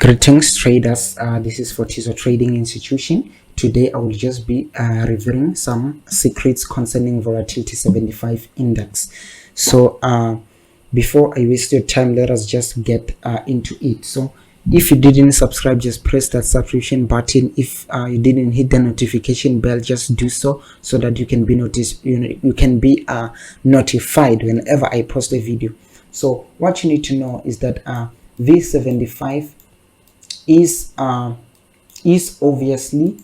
Greetings traders, this is Fortizo Trading Institution. Today I will just be revealing some secrets concerning volatility 75 index. So before I waste your time, let us just get into it. So if you didn't subscribe, just press that subscription button. If you didn't hit the notification bell, just do so that you can be notified whenever I post a video. So what you need to know is that V75 is obviously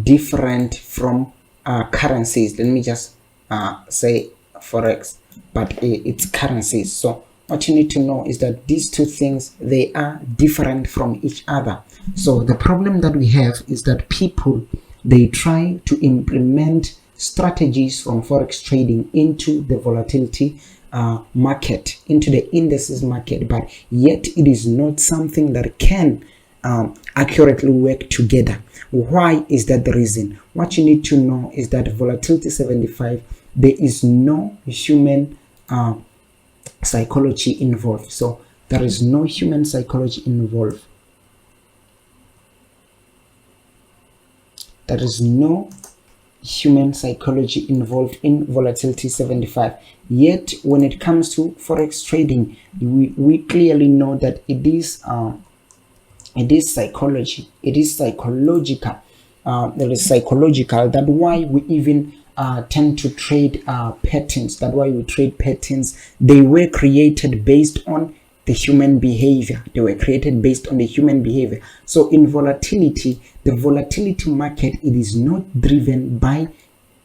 different from currencies. Let me just say forex, but it's currencies. So what you need to know is that these two things, they are different from each other. So the problem that we have is that people, they try to implement strategies from forex trading into the volatility market, into the indices market, but yet it is not something that can accurately work together. Why is that the reason? What you need to know is that volatility 75, there is no human psychology involved. So there is no human psychology involved. There is no human psychology involved in volatility 75. Yet when it comes to forex trading, we clearly know that it is psychology. It is psychological. There is psychological. That's why we even tend to trade patterns. That's why we trade patterns. They were created based on the human behavior. They were created based on the human behavior. So in volatility, the volatility market, it is not driven by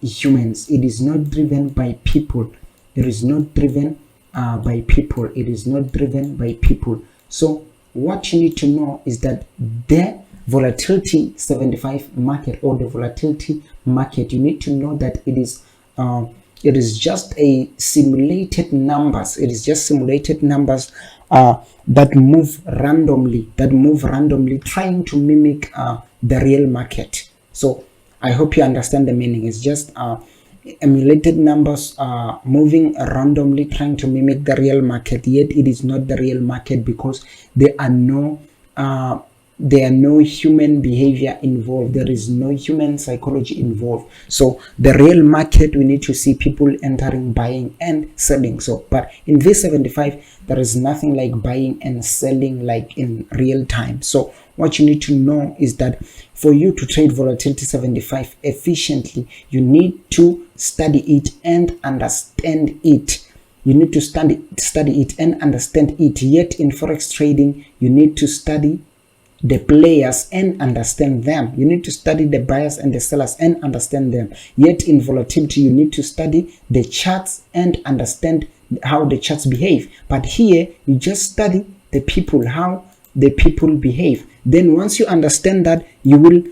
humans. It is not driven by people. It is not driven by people. It is not driven by people. So what you need to know is that the volatility 75 market, or the volatility market, you need to know that it is just a simulated numbers. It is just simulated numbers that move randomly, trying to mimic the real market. So I hope you understand the meaning. It's just emulated numbers moving randomly, trying to mimic the real market, yet it is not the real market because there are no human behavior involved. There is no human psychology involved. So the real market, we need to see people entering, buying and selling. So but in V75, there is nothing like buying and selling like in real time. So what you need to know is that for you to trade volatility 75 efficiently, you need to study it and understand it. You need to study it and understand it. Yet in forex trading, you need to study the players and understand them. You need to study the buyers and the sellers and understand them. Yet in volatility, you need to study the charts and understand how the charts behave. But here, you just study the people, how the people behave. Then once you understand that, you will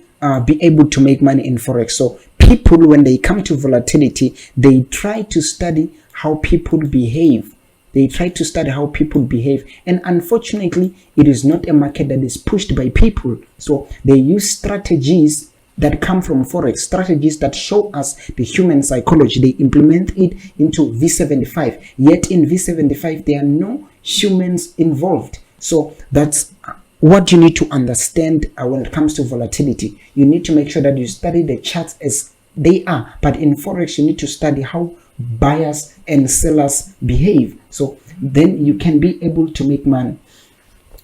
be able to make money in forex. So people, when they come to volatility, they try to study how people behave. They try to study how people behave. And unfortunately, it is not a market that is pushed by people. So they use strategies that come from forex, strategies that show us the human psychology. They implement it into V75. Yet in V75, there are no humans involved. So that's what you need to understand when it comes to volatility. You need to make sure that you study the charts as they are. But in forex, you need to study how buyers and sellers behave. So then you can be able to make money.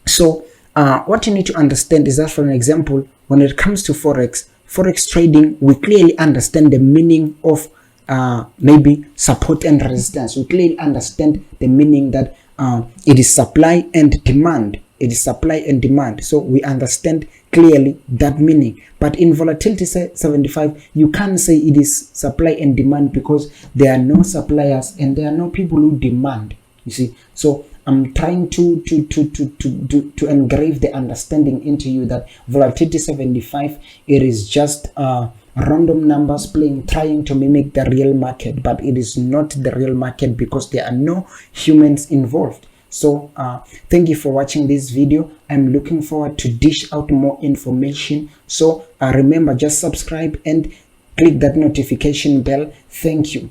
So what you need to understand is that, for an example, when it comes to forex trading, we clearly understand the meaning of maybe support and resistance. We clearly understand the meaning that it is supply and demand. It is supply and demand. So we understand clearly that meaning. But in volatility 75, you can't say it is supply and demand because there are no suppliers and there are no people who demand. You see, so I'm trying to engrave the understanding into you that volatility 75, it is just random numbers playing, trying to mimic the real market, but it is not the real market because there are no humans involved. So thank you for watching this video. I'm looking forward to dish out more information. So remember, just subscribe and click that notification bell. Thank you.